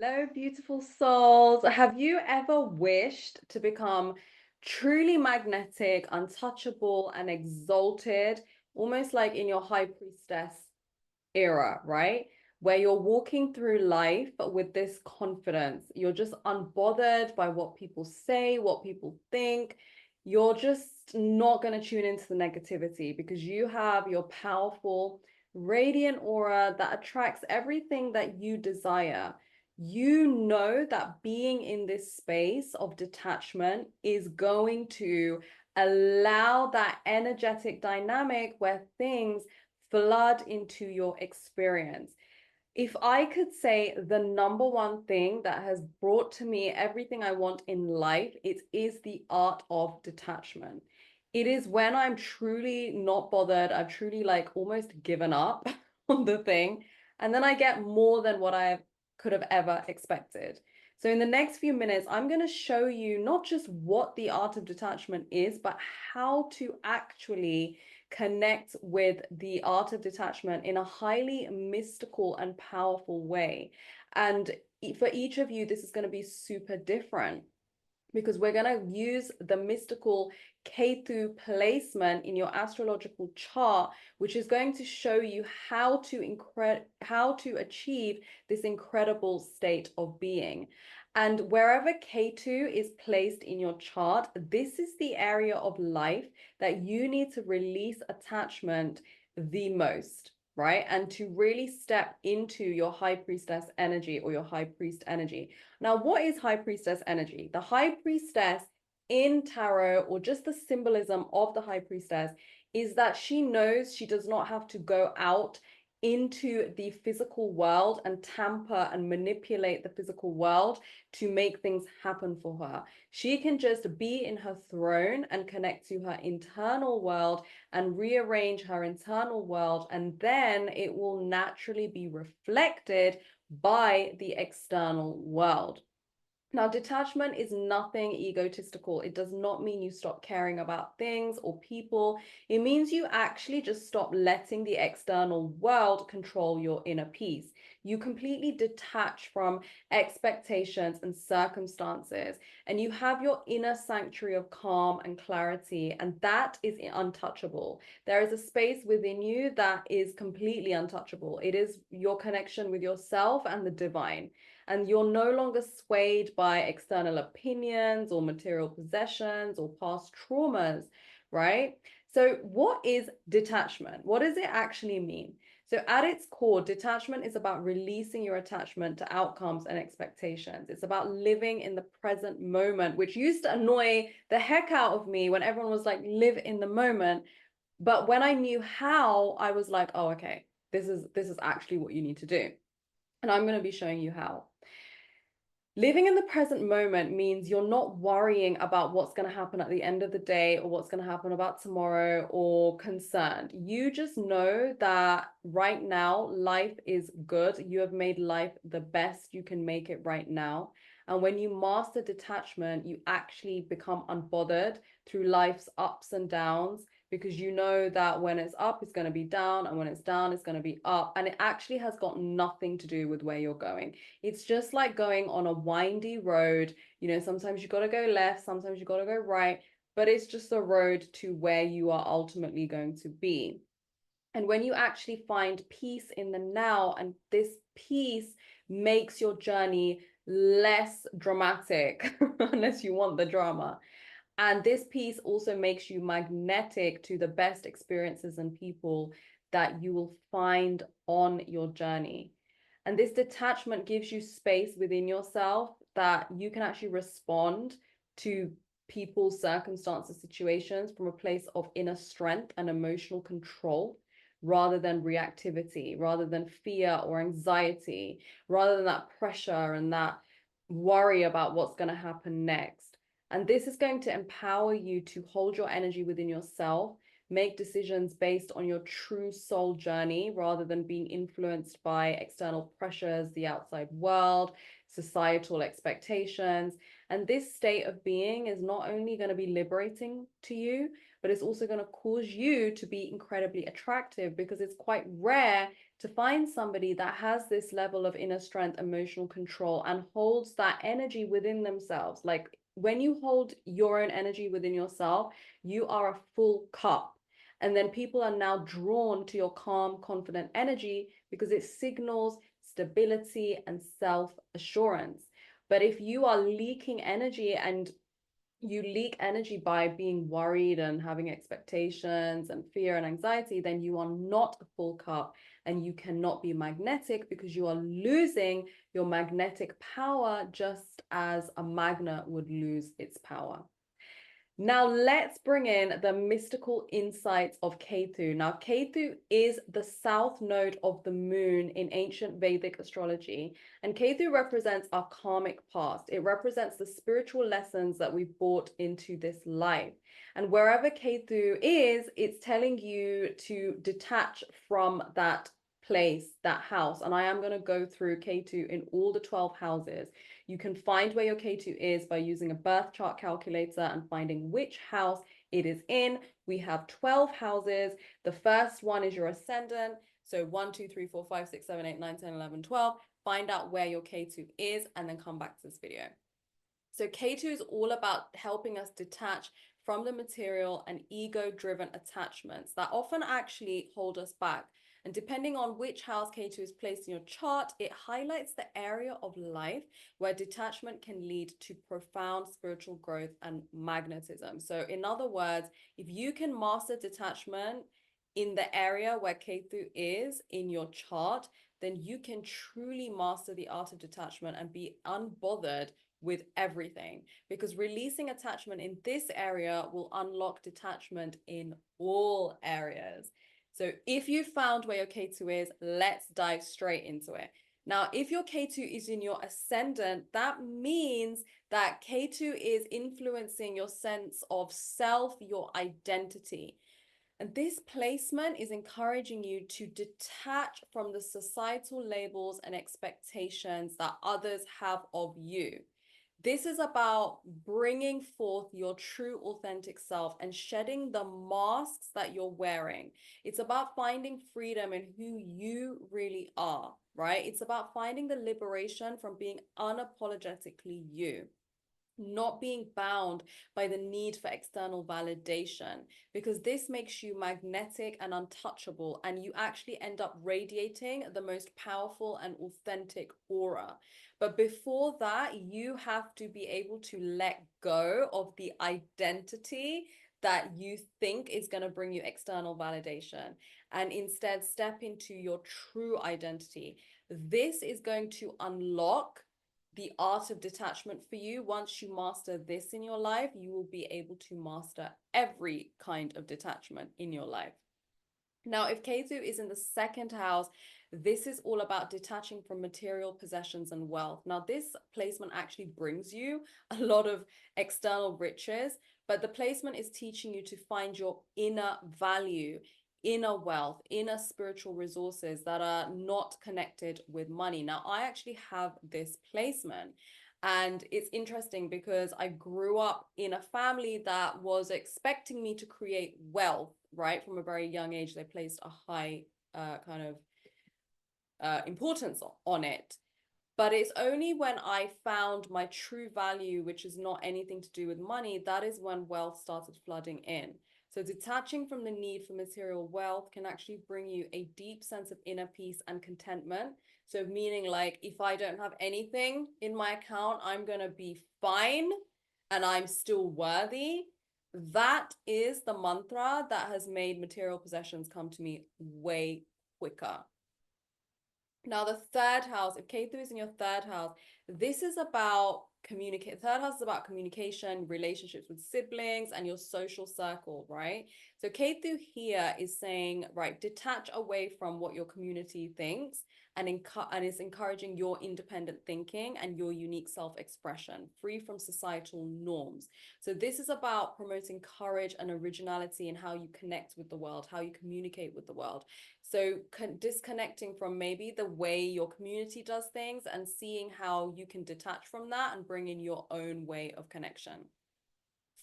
Hello, beautiful souls. Have you ever wished to become truly magnetic, untouchable, and exalted, almost like in your high priestess era, right? Where you're walking through life with this confidence. You're just unbothered by what people say, what people think. You're just not going to tune into the negativity because you have your powerful, radiant aura that attracts everything that you desire. You know that being in this space of detachment is going to allow that energetic dynamic where things flood into your experience. If I could say the number one thing that has brought to me everything I want in life, it is the art of detachment. It is when I'm truly not bothered, I've truly like almost given up on the thing, and then I get more than what I could have ever expected. So, in the next few minutes, I'm going to show you not just what the art of detachment is, but how to actually connect with the art of detachment in a highly mystical and powerful way. And for each of you, this is going to be super different because we're going to use the mystical Ketu placement in your astrological chart, which is going to show you how to achieve this incredible state of being. And wherever Ketu is placed in your chart, this is the area of life that you need to release attachment the most, right? And to really step into your high priestess energy or your high priest energy. Now, what is high priestess energy? The high priestess in tarot, or just the symbolism of the high priestess, is that she knows she does not have to go out into the physical world and tamper and manipulate the physical world to make things happen for her. She can just be in her throne and connect to her internal world and rearrange her internal world, and then it will naturally be reflected by the external world. Now, detachment is nothing egotistical. It does not mean you stop caring about things or people. It means you actually just stop letting the external world control your inner peace. You completely detach from expectations and circumstances, and you have your inner sanctuary of calm and clarity, and that is untouchable. There is a space within you that is completely untouchable. It is your connection with yourself and the divine, and you're no longer swayed by external opinions or material possessions or past traumas, right? So, what is detachment? What does it actually mean? So, at its core, detachment is about releasing your attachment to outcomes and expectations. It's about living in the present moment, which used to annoy the heck out of me when everyone was like, live in the moment. But when I knew how, I was like, oh, okay, this is actually what you need to do. And I'm going to be showing you how. Living in the present moment means you're not worrying about what's going to happen at the end of the day or what's going to happen about tomorrow or concerned. You just know that right now life is good. You have made life the best you can make it right now. And when you master detachment, you actually become unbothered through life's ups and downs, because you know that when it's up, it's going to be down, and when it's down, it's going to be up. And it actually has got nothing to do with where you're going. It's just like going on a windy road. Sometimes you got to go left, sometimes you got to go right, but it's just a road to where you are ultimately going to be. And when you actually find peace in the now, and this peace makes your journey less dramatic, unless you want the drama. And this piece also makes you magnetic to the best experiences and people that you will find on your journey. And this detachment gives you space within yourself that you can actually respond to people's circumstances, situations from a place of inner strength and emotional control, rather than reactivity, rather than fear or anxiety, rather than that pressure and that worry about what's going to happen next. And this is going to empower you to hold your energy within yourself, make decisions based on your true soul journey rather than being influenced by external pressures, the outside world, societal expectations. And this state of being is not only going to be liberating to you, but it's also going to cause you to be incredibly attractive, because it's quite rare to find somebody that has this level of inner strength, emotional control, and holds that energy within themselves. Like when you hold your own energy within yourself, you are a full cup. And then people are now drawn to your calm, confident energy because it signals stability and self-assurance. But if you are leaking energy, and you leak energy by being worried and having expectations and fear and anxiety, then you are not a full cup and you cannot be magnetic, because you are losing your magnetic power just as a magnet would lose its power. Now let's bring in the mystical insights of Ketu. Now, Ketu is the south node of the moon in ancient Vedic astrology, and Ketu represents our karmic past. It represents the spiritual lessons that we've brought into this life. And wherever Ketu is, it's telling you to detach from that place, that house. And I am going to go through Ketu in all the 12 houses. You can find where your Ketu is by using a birth chart calculator and finding which house it is in. We have 12 houses. The first one is your ascendant. So 1, 2, 3, 4, 5, 6, 7, 8, 9, 10, 11, 12. Find out where your Ketu is and then come back to this video. So Ketu is all about helping us detach from the material and ego-driven attachments that often actually hold us back. And depending on which house Ketu is placed in your chart, it highlights the area of life where detachment can lead to profound spiritual growth and magnetism. So in other words, if you can master detachment in the area where Ketu is in your chart, then you can truly master the art of detachment and be unbothered with everything, because releasing attachment in this area will unlock detachment in all areas. So if you found where your Ketu is, let's dive straight into it. Now, if your Ketu is in your ascendant, that means that Ketu is influencing your sense of self, your identity. And this placement is encouraging you to detach from the societal labels and expectations that others have of you. This is about bringing forth your true authentic self and shedding the masks that you're wearing. It's about finding freedom in who you really are, right? It's about finding the liberation from being unapologetically you, not being bound by the need for external validation, because this makes you magnetic and untouchable, and you actually end up radiating the most powerful and authentic aura. But before that, you have to be able to let go of the identity that you think is going to bring you external validation, and instead step into your true identity. This is going to unlock the art of detachment for you. Once you master this in your life, you will be able to master every kind of detachment in your life. Now, if Ketu is in the second house, this is all about detaching from material possessions and wealth. Now, this placement actually brings you a lot of external riches, but the placement is teaching you to find your inner value, inner wealth, inner spiritual resources that are not connected with money. Now, I actually have this placement. And it's interesting because I grew up in a family that was expecting me to create wealth, right? From a very young age, they placed a high importance on it. But it's only when I found my true value, which is not anything to do with money, that is when wealth started flooding in. So detaching from the need for material wealth can actually bring you a deep sense of inner peace and contentment. So meaning, like, if I don't have anything in my account, I'm going to be fine and I'm still worthy. That is the mantra that has made material possessions come to me way quicker. Now, the third house, if Ketu is in your third house, this is about communicate. Third house is about communication, relationships with siblings, and your social circle, right? So Ketu here is saying, right, detach away from what your community thinks, and is encouraging your independent thinking and your unique self-expression, free from societal norms. So this is about promoting courage and originality in how you connect with the world, how you communicate with the world. So disconnecting from maybe the way your community does things and seeing how you can detach from that and bring in your own way of connection.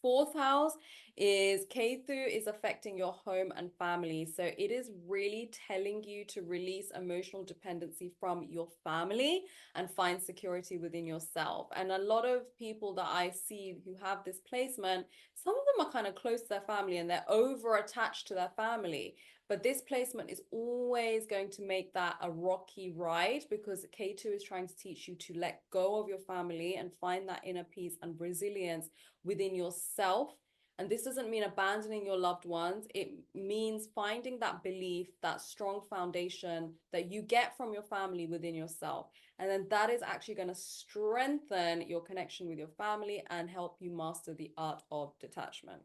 fourth house is Ketu is affecting your home and family. So it is really telling you to release emotional dependency from your family and find security within yourself. And a lot of people that I see who have this placement, some of them are kind of close to their family and they're over attached to their family. But this placement is always going to make that a rocky ride because K2 is trying to teach you to let go of your family and find that inner peace and resilience within yourself. And this doesn't mean abandoning your loved ones. It means finding that belief, that strong foundation that you get from your family within yourself. And then that is actually going to strengthen your connection with your family and help you master the art of detachment.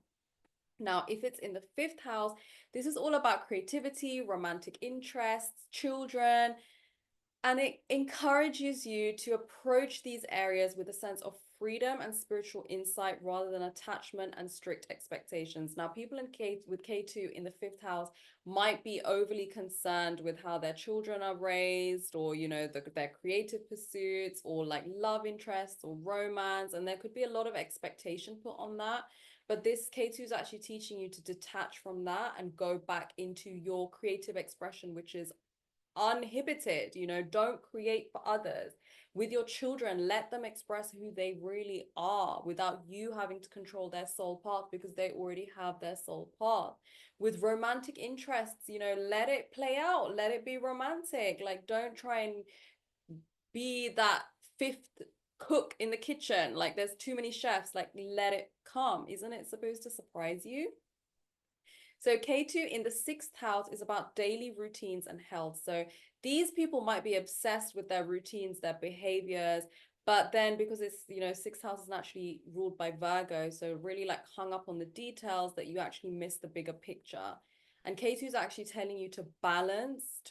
Now, if it's in the fifth house, this is all about creativity, romantic interests, children, and it encourages you to approach these areas with a sense of freedom and spiritual insight rather than attachment and strict expectations. Now, people with K2 in the fifth house might be overly concerned with how their children are raised or, their creative pursuits or like love interests or romance. And there could be a lot of expectation put on that. But this K2 is actually teaching you to detach from that and go back into your creative expression, which is uninhibited. Don't create for others. With your children, let them express who they really are without you having to control their soul path because they already have their soul path. With romantic interests, let it play out, let it be romantic. Like, don't try and be that fifth cook in the kitchen. Like, there's too many chefs. Like, let it come. Isn't it supposed to surprise you? So K2 in the sixth house is about daily routines and health. So these people might be obsessed with their routines, their behaviors, but then because it's, sixth house is naturally ruled by Virgo, so really like hung up on the details that you actually miss the bigger picture. And K2 is actually telling you to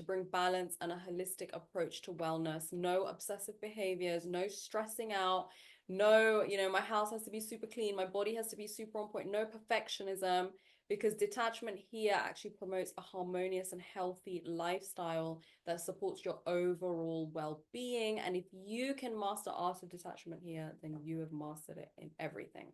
bring balance and a holistic approach to wellness. No obsessive behaviors, no stressing out, no, my house has to be super clean, my body has to be super on point, no perfectionism, because detachment here actually promotes a harmonious and healthy lifestyle that supports your overall well-being. And if you can master art of detachment here, then you have mastered it in everything.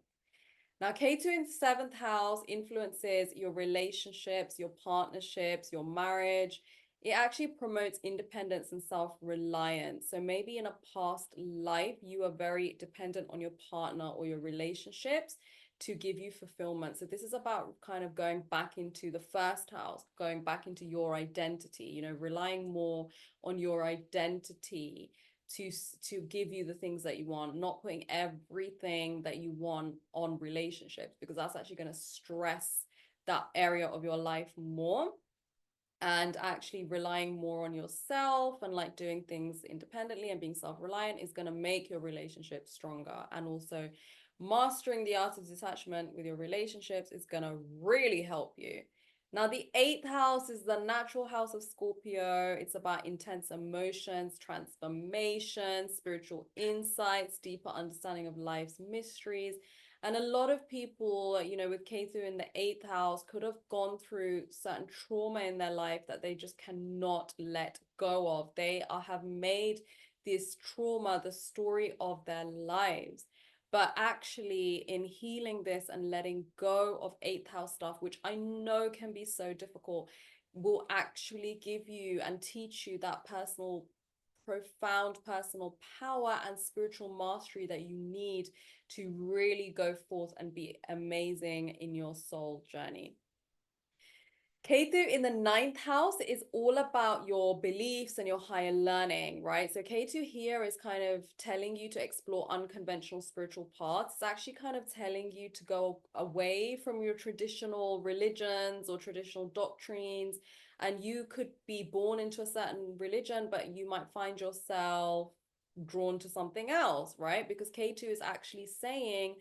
Now, Ketu in the seventh house influences your relationships, your partnerships, your marriage. It actually promotes independence and self-reliance. So maybe in a past life, you are very dependent on your partner or your relationships to give you fulfillment. So this is about kind of going back into the first house, going back into your identity, relying more on your identity to give you the things that you want, not putting everything that you want on relationships, because that's actually going to stress that area of your life more. And actually relying more on yourself and like doing things independently and being self-reliant is going to make your relationship stronger. And also mastering the art of detachment with your relationships is going to really help you. Now, the eighth house is the natural house of Scorpio. It's about intense emotions, transformation, spiritual insights, deeper understanding of life's mysteries. And a lot of people, with Ketu in the eighth house could have gone through certain trauma in their life that they just cannot let go of. They have made this trauma the story of their lives. But actually, in healing this and letting go of eighth house stuff, which I know can be so difficult, will actually give you and teach you that profound personal power and spiritual mastery that you need to really go forth and be amazing in your soul journey. Ketu in the ninth house is all about your beliefs and your higher learning, right? So Ketu here is kind of telling you to explore unconventional spiritual paths. It's actually kind of telling you to go away from your traditional religions or traditional doctrines. And you could be born into a certain religion, but you might find yourself drawn to something else, right? Because Ketu is actually saying,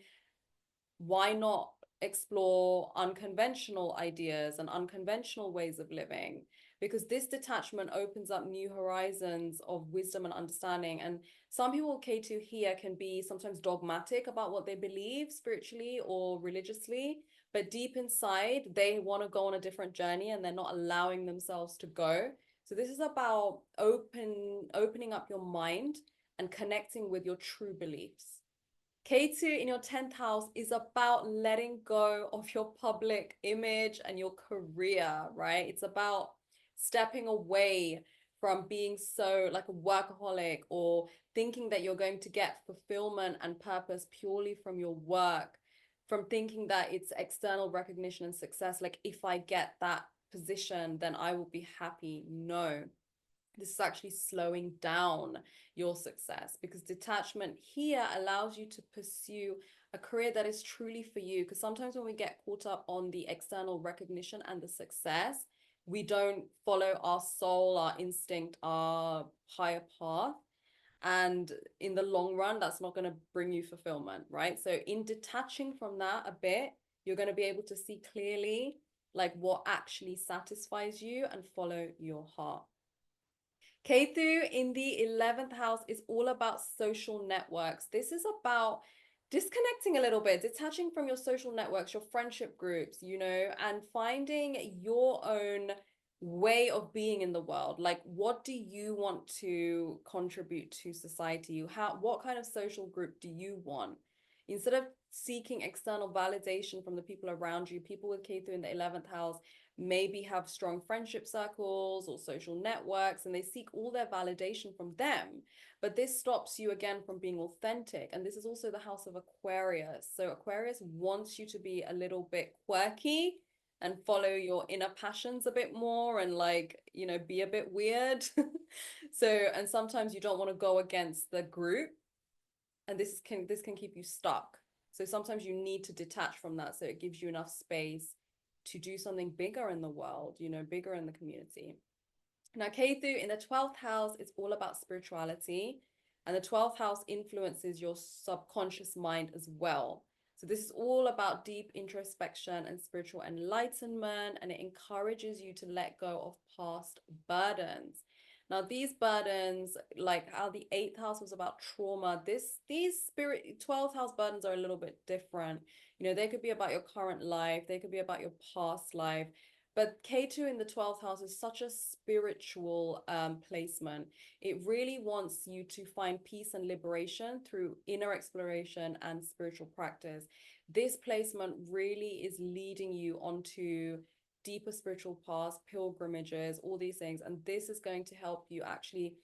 why not explore unconventional ideas and unconventional ways of living? Because this detachment opens up new horizons of wisdom and understanding. And some people, K2 here, can be sometimes dogmatic about what they believe spiritually or religiously, but deep inside, they want to go on a different journey and they're not allowing themselves to go. So this is about opening up your mind and connecting with your true beliefs. Ketu in your 10th house is about letting go of your public image and your career, right? It's about stepping away from being so like a workaholic or thinking that you're going to get fulfillment and purpose purely from your work, from thinking that it's external recognition and success. Like, if I get that position, then I will be happy. No, this is actually slowing down your success, because detachment here allows you to pursue a career that is truly for you. Because sometimes when we get caught up on the external recognition and the success, we don't follow our soul, our instinct, our higher path. And in the long run, that's not going to bring you fulfillment, right? So in detaching from that a bit, you're going to be able to see clearly like what actually satisfies you and follow your heart. Ketu in the 11th house is all about social networks. This is about disconnecting a little bit, detaching from your social networks, your friendship groups, and finding your own way of being in the world. Like, what do you want to contribute to society? What kind of social group do you want? Instead of seeking external validation from the people around you, people with Ketu in the 11th house maybe have strong friendship circles or social networks, and they seek all their validation from them. But this stops you again from being authentic. And this is also the house of Aquarius. So Aquarius wants you to be a little bit quirky and follow your inner passions a bit more, and be a bit weird. And sometimes you don't want to go against the group, and this can keep you stuck. So sometimes you need to detach from that, so it gives you enough space to do something bigger in the world, bigger in the community. Now, Ketu in the 12th house is all about spirituality, and the 12th house influences your subconscious mind as well. So this is all about deep introspection and spiritual enlightenment, and it encourages you to let go of past burdens. Now, these burdens, like how the 8th house was about trauma, these 12th house burdens are a little bit different. They could be about your current life, they could be about your past life. But Ketu in the 12th house is such a spiritual placement. It really wants you to find peace and liberation through inner exploration and spiritual practice. This placement really is leading you onto deeper spiritual paths, pilgrimages, all these things. And this is going to help you actually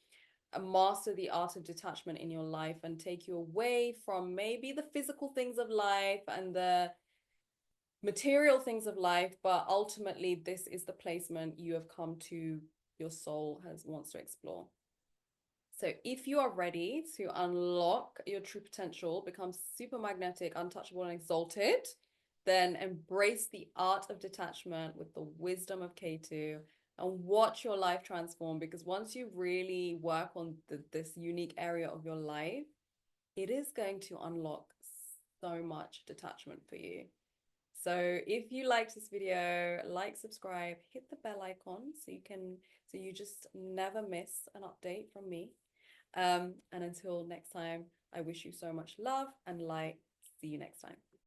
master the art of detachment in your life and take you away from maybe the physical things of life and the material things of life, but ultimately this is the placement you have come to, your soul wants to explore. So if you are ready to unlock your true potential, become super magnetic, untouchable, and exalted, then embrace the art of detachment with the wisdom of Ketu and watch your life transform. Because once you really work on this unique area of your life, it is going to unlock so much detachment for you. So if you liked this video, like, subscribe, hit the bell icon so you just never miss an update from me. And until next time, I wish you so much love and light. See you next time.